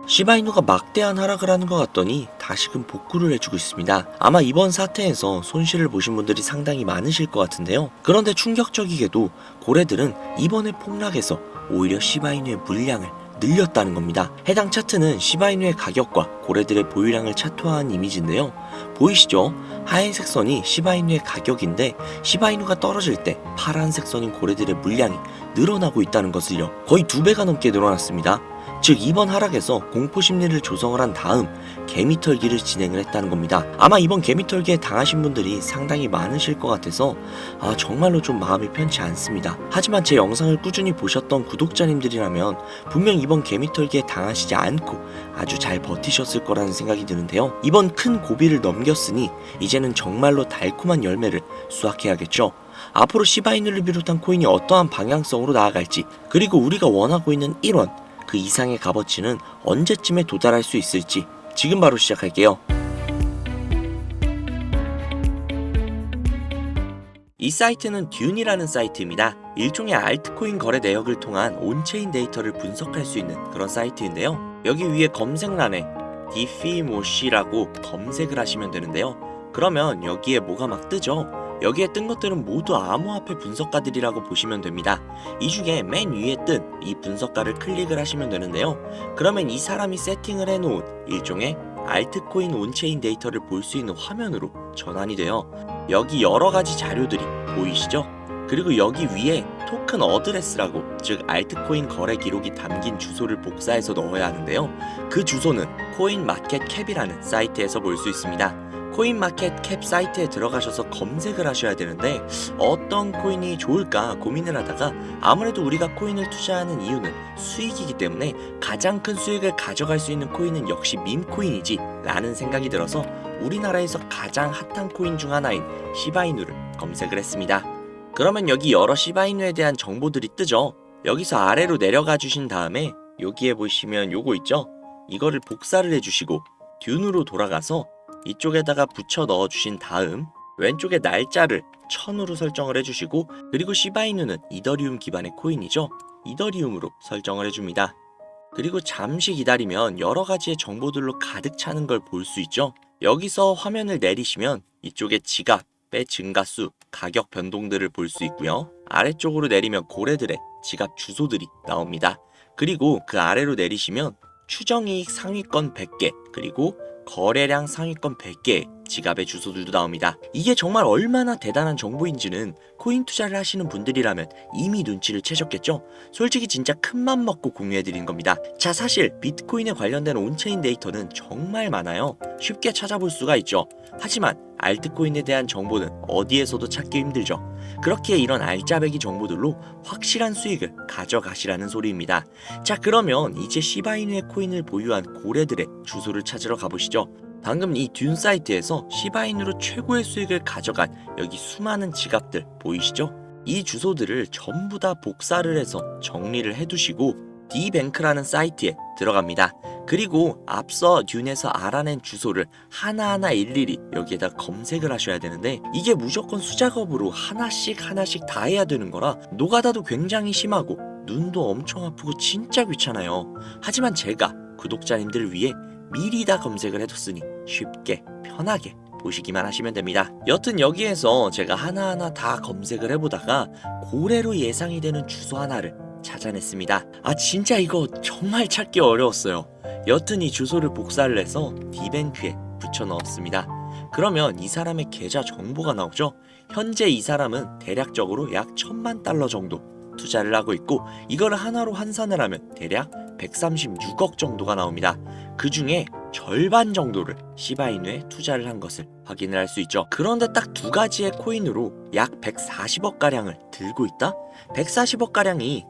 시바이누가 막대한 하락을 하는 것 같더니 다시금 복구를 해주고 있습니다. 아마 이번 사태에서 손실을 보신 분들이 상당히 많으실 것 같은데요. 그런데 충격적이게도 고래들은 이번에 폭락에서 오히려 시바이누의 물량을 늘렸다는 겁니다. 해당 차트는 시바이누의 가격과 고래들의 보유량을 차트화한 이미지인데요. 보이시죠? 하얀색 선이 시바이누의 가격인데 시바이누가 떨어질 때 파란색 선인 고래들의 물량이 늘어나고 있다는 것을요. 거의 2배가 넘게 늘어났습니다. 즉 이번 하락에서 공포심리를 조성을 한 다음 개미털기를 진행을 했다는 겁니다. 아마 이번 개미털기에 당하신 분들이 상당히 많으실 것 같아서 정말로 좀 마음이 편치 않습니다. 하지만 제 영상을 꾸준히 보셨던 구독자님들이라면 분명 이번 개미털기에 당하시지 않고 아주 잘 버티셨을 거라는 생각이 드는데요. 이번 큰 고비를 넘겼으니 이제는 정말로 달콤한 열매를 수확해야겠죠. 앞으로 시바이누를 비롯한 코인이 어떠한 방향성으로 나아갈지, 그리고 우리가 원하고 있는 1원 그 이상의 값어치는 언제쯤에 도달할 수 있을지 지금 바로 시작할게요. 이 사이트는 듄이라는 사이트입니다. 일종의 알트코인 거래 내역을 통한 온체인 데이터를 분석할 수 있는 그런 사이트인데요. 여기 위에 검색란에 디피모시라고 검색을 하시면 되는데요. 그러면 여기에 뭐가 막 뜨죠? 여기에 뜬 것들은 모두 암호화폐 분석가들이라고 보시면 됩니다. 이 중에 맨 위에 뜬 이 분석가를 클릭을 하시면 되는데요. 그러면 이 사람이 세팅을 해놓은 일종의 알트코인 온체인 데이터를 볼 수 있는 화면으로 전환이 돼요. 여기 여러가지 자료들이 보이시죠? 그리고 여기 위에 토큰 어드레스라고, 즉 알트코인 거래 기록이 담긴 주소를 복사해서 넣어야 하는데요. 그 주소는 코인마켓캡이라는 사이트에서 볼 수 있습니다. 코인마켓캡 사이트에 들어가셔서 검색을 하셔야 되는데 어떤 코인이 좋을까 고민을 하다가 아무래도 우리가 코인을 투자하는 이유는 수익이기 때문에 가장 큰 수익을 가져갈 수 있는 코인은 역시 밈코인이지 라는 생각이 들어서 우리나라에서 가장 핫한 코인 중 하나인 시바이누를 검색을 했습니다. 그러면 여기 여러 시바이누에 대한 정보들이 뜨죠. 여기서 아래로 내려가 주신 다음에 여기에 보시면 요거 있죠? 이거를 복사를 해주시고 듄으로 돌아가서 이쪽에다가 붙여 넣어 주신 다음 왼쪽에 날짜를 1000으로 설정을 해주시고, 그리고 시바이누는 이더리움 기반의 코인이죠. 이더리움으로 설정을 해줍니다. 그리고 잠시 기다리면 여러가지의 정보들로 가득 차는 걸 볼 수 있죠. 여기서 화면을 내리시면 이쪽에 지갑의 증가수, 가격 변동들을 볼 수 있고요. 아래쪽으로 내리면 고래들의 지갑 주소들이 나옵니다. 그리고 그 아래로 내리시면 추정이익 상위권 100개, 그리고 거래량 상위권 100개의 지갑의 주소들도 나옵니다. 이게 정말 얼마나 대단한 정보인지는 코인 투자를 하시는 분들이라면 이미 눈치를 채셨겠죠? 솔직히 진짜 큰맘 먹고 공유해드린 겁니다. 자, 사실 비트코인에 관련된 온체인 데이터는 정말 많아요. 쉽게 찾아볼 수가 있죠. 하지만 알트코인에 대한 정보는 어디에서도 찾기 힘들죠. 그렇기에 이런 알짜배기 정보들로 확실한 수익을 가져가시라는 소리입니다. 자, 그러면 이제 시바이누의 코인을 보유한 고래들의 주소를 찾으러 가보시죠. 방금 이 듄 사이트에서 시바이누로 최고의 수익을 가져간 여기 수많은 지갑들 보이시죠? 이 주소들을 전부 다 복사를 해서 정리를 해두시고 디뱅크라는 사이트에 들어갑니다. 그리고 앞서 듄에서 알아낸 주소를 하나하나 일일이 여기에다 검색을 하셔야 되는데 이게 무조건 수작업으로 하나씩 다 해야 되는 거라 노가다도 굉장히 심하고 눈도 엄청 아프고 진짜 귀찮아요. 하지만 제가 구독자님들을 위해 미리 다 검색을 해뒀으니 쉽게 편하게 보시기만 하시면 됩니다. 여튼 여기에서 제가 하나하나 다 검색을 해보다가 고래로 예상이 되는 주소 하나를 찾아냈습니다. 진짜 이거 정말 찾기 어려웠어요. 여튼 이 주소를 복사를 해서 디뱅크에 붙여 넣었습니다. 그러면 이 사람의 계좌 정보가 나오죠. 현재 이 사람은 대략적으로 약 1000만 달러 정도 투자를 하고 있고 이거를 하나로 환산을 하면 대략 136억 정도가 나옵니다. 그 중에 절반 정도를 시바이누에 투자를 한 것을 확인을 할 수 있죠. 그런데 딱 2가지의 코인으로 약 140억 가량을 들고 있다? 140억 가량이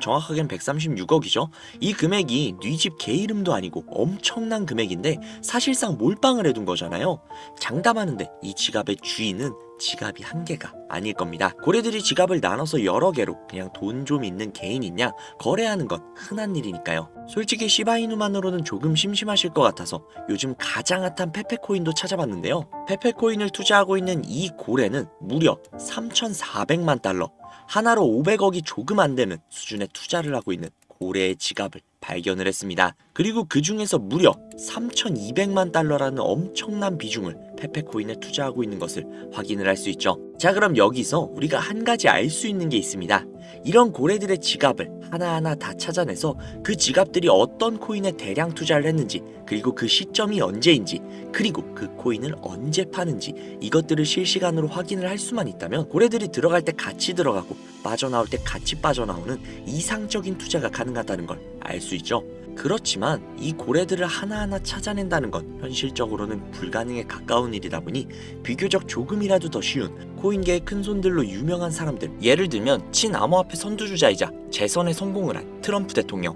정확하게는 136억이죠. 이 금액이 네 집 개 이름도 아니고 엄청난 금액인데 사실상 몰빵을 해둔 거잖아요. 장담하는데 이 지갑의 주인은 지갑이 한 개가 아닐 겁니다. 고래들이 지갑을 나눠서 여러 개로 그냥 돈 좀 있는 개인 있냐 거래하는 건 흔한 일이니까요. 솔직히 시바이누만으로는 조금 심심하실 것 같아서 요즘 가장 핫한 페페코인도 찾아봤는데요. 페페코인을 투자하고 있는 이 고래는 무려 3,400만 달러, 하나로 500억이 조금 안 되는 수준의 투자를 하고 있는 고래의 지갑을 발견을 했습니다. 그리고 그 중에서 무려 3,200만 달러라는 엄청난 비중을 페페코인에 투자하고 있는 것을 확인을 할 수 있죠. 자, 그럼 여기서 우리가 한 가지 알 수 있는 게 있습니다. 이런 고래들의 지갑을 하나하나 다 찾아내서 그 지갑들이 어떤 코인에 대량 투자를 했는지, 그리고 그 시점이 언제인지, 그리고 그 코인을 언제 파는지, 이것들을 실시간으로 확인을 할 수만 있다면 고래들이 들어갈 때 같이 들어가고 빠져나올 때 같이 빠져나오는 이상적인 투자가 가능하다는 걸 알 수 있죠. 그렇지만 이 고래들을 하나하나 찾아낸다는 건 현실적으로는 불가능에 가까운 일이다 보니 비교적 조금이라도 더 쉬운 코인계의 큰손들로 유명한 사람들, 예를 들면 친암호화폐 선두주자이자 재선에 성공을 한 트럼프 대통령,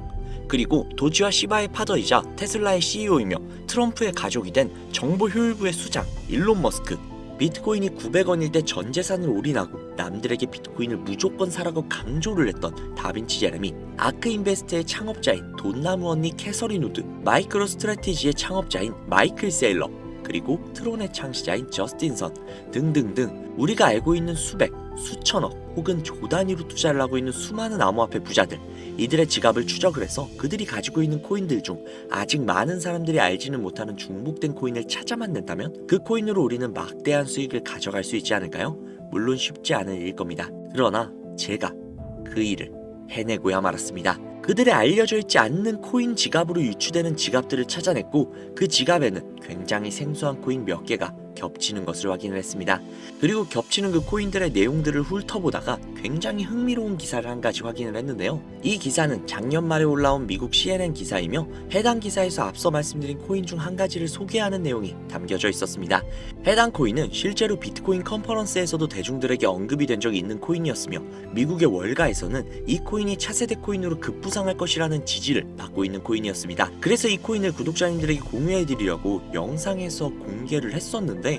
그리고 도지와 시바의 파더이자 테슬라의 CEO이며 트럼프의 가족이 된 정보효율부의 수장 일론 머스크, 비트코인이 900원일 때 전 재산을 올인하고 남들에게 비트코인을 무조건 사라고 강조를 했던 다빈치 제레미, 아크인베스트의 창업자인 돈나무 언니 캐서린 우드, 마이크로 스트래티지의 창업자인 마이클 세일러, 그리고 트론의 창시자인 저스틴 선 등등등 우리가 알고 있는 수백, 수천억 혹은 조 단위로 투자를 하고 있는 수많은 암호화폐 부자들, 이들의 지갑을 추적을 해서 그들이 가지고 있는 코인들 중 아직 많은 사람들이 알지는 못하는 중복된 코인을 찾아만 낸다면 그 코인으로 우리는 막대한 수익을 가져갈 수 있지 않을까요? 물론 쉽지 않은 일일 겁니다. 그러나 제가 그 일을 해내고야 말았습니다. 그들의 알려져 있지 않는 코인 지갑으로 유추되는 지갑들을 찾아냈고 그 지갑에는 굉장히 생소한 코인 몇 개가 겹치는 것을 확인을 했습니다. 그리고 겹치는 그 코인들의 내용들을 훑어보다가 굉장히 흥미로운 기사를 한 가지 확인을 했는데요. 이 기사는 작년 말에 올라온 미국 CNN 기사이며 해당 기사에서 앞서 말씀드린 코인 중 한 가지를 소개하는 내용이 담겨져 있었습니다. 해당 코인은 실제로 비트코인 컨퍼런스에서도 대중들에게 언급이 된 적이 있는 코인이었으며 미국의 월가에서는 이 코인이 차세대 코인으로 급부상할 것이라는 지지를 받고 있는 코인이었습니다. 그래서 이 코인을 구독자님들에게 공유해드리려고 영상에서 공개를 했었는데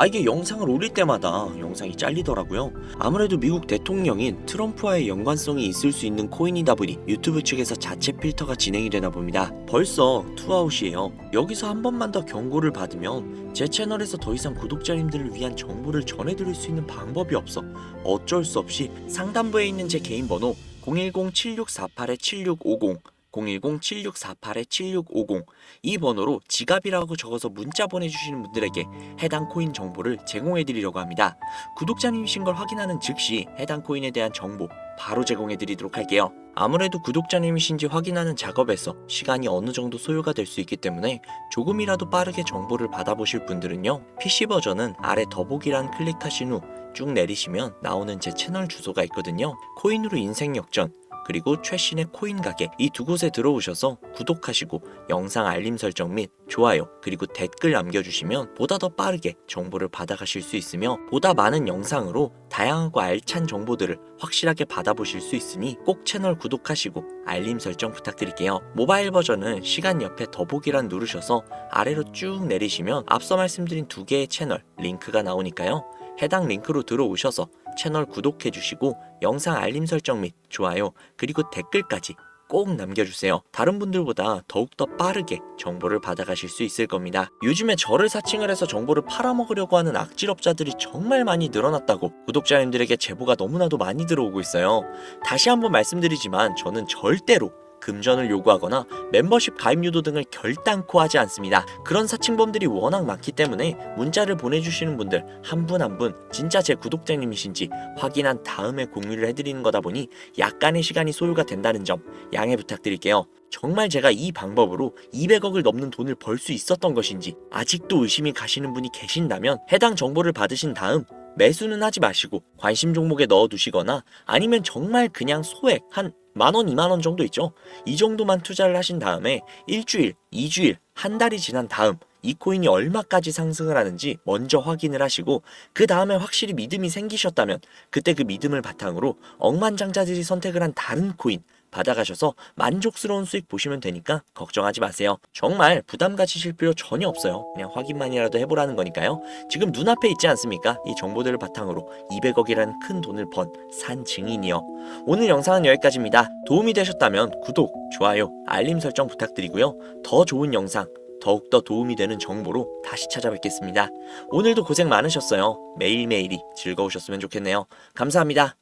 이게 영상을 올릴 때마다 영상이 잘리더라고요. 아무래도 미국 대통령인 트럼프와의 연관성이 있을 수 있는 코인이다 보니 유튜브 측에서 자체 필터가 진행이 되나 봅니다. 벌써 투아웃이에요. 여기서 한 번만 더 경고를 받으면 제 채널에서 더 이상 구독자님들을 위한 정보를 전해드릴 수 있는 방법이 없어 어쩔 수 없이 상단부에 있는 제 개인 번호 010-7648-7650 010-7648-7650 이 번호로 지갑이라고 적어서 문자 보내주시는 분들에게 해당 코인 정보를 제공해드리려고 합니다. 구독자님이신 걸 확인하는 즉시 해당 코인에 대한 정보 바로 제공해드리도록 할게요. 아무래도 구독자님이신지 확인하는 작업에서 시간이 어느 정도 소요가 될 수 있기 때문에 조금이라도 빠르게 정보를 받아보실 분들은요, PC 버전은 아래 더보기란 클릭하신 후 쭉 내리시면 나오는 제 채널 주소가 있거든요. 코인으로 인생 역전 그리고 최신의 코인 가게 이 두 곳에 들어오셔서 구독하시고 영상 알림 설정 및 좋아요 그리고 댓글 남겨주시면 보다 더 빠르게 정보를 받아가실 수 있으며 보다 많은 영상으로 다양하고 알찬 정보들을 확실하게 받아보실 수 있으니 꼭 채널 구독하시고 알림 설정 부탁드릴게요. 모바일 버전은 시간 옆에 더보기란 누르셔서 아래로 쭉 내리시면 앞서 말씀드린 두 개의 채널 링크가 나오니까요. 해당 링크로 들어오셔서 채널 구독해주시고 영상 알림 설정 및 좋아요 그리고 댓글까지 꼭 남겨주세요. 다른 분들보다 더욱더 빠르게 정보를 받아가실 수 있을 겁니다. 요즘에 저를 사칭을 해서 정보를 팔아먹으려고 하는 악질업자들이 정말 많이 늘어났다고 구독자님들에게 제보가 너무나도 많이 들어오고 있어요. 다시 한번 말씀드리지만 저는 절대로 금전을 요구하거나 멤버십 가입 유도 등을 결단코 하지 않습니다. 그런 사칭범들이 워낙 많기 때문에 문자를 보내주시는 분들 한 분 한 분 진짜 제 구독자님이신지 확인한 다음에 공유를 해드리는 거다 보니 약간의 시간이 소요가 된다는 점 양해 부탁드릴게요. 정말 제가 이 방법으로 200억을 넘는 돈을 벌 수 있었던 것인지 아직도 의심이 가시는 분이 계신다면 해당 정보를 받으신 다음 매수는 하지 마시고 관심 종목에 넣어두시거나 아니면 정말 그냥 소액 한 10,000원, 20,000원 정도 있죠. 이 정도만 투자를 하신 다음에 일주일, 2주일, 한 달이 지난 다음 이 코인이 얼마까지 상승을 하는지 먼저 확인을 하시고 그 다음에 확실히 믿음이 생기셨다면 그때 그 믿음을 바탕으로 억만장자들이 선택을 한 다른 코인 받아가셔서 만족스러운 수익 보시면 되니까 걱정하지 마세요. 정말 부담 가지실 필요 전혀 없어요. 그냥 확인만이라도 해보라는 거니까요. 지금 눈앞에 있지 않습니까? 이 정보들을 바탕으로 200억이라는 큰 돈을 번 산 증인이요. 오늘 영상은 여기까지입니다. 도움이 되셨다면 구독, 좋아요, 알림 설정 부탁드리고요. 더 좋은 영상 더욱더 도움이 되는 정보로 다시 찾아뵙겠습니다. 오늘도 고생 많으셨어요. 매일매일이 즐거우셨으면 좋겠네요. 감사합니다.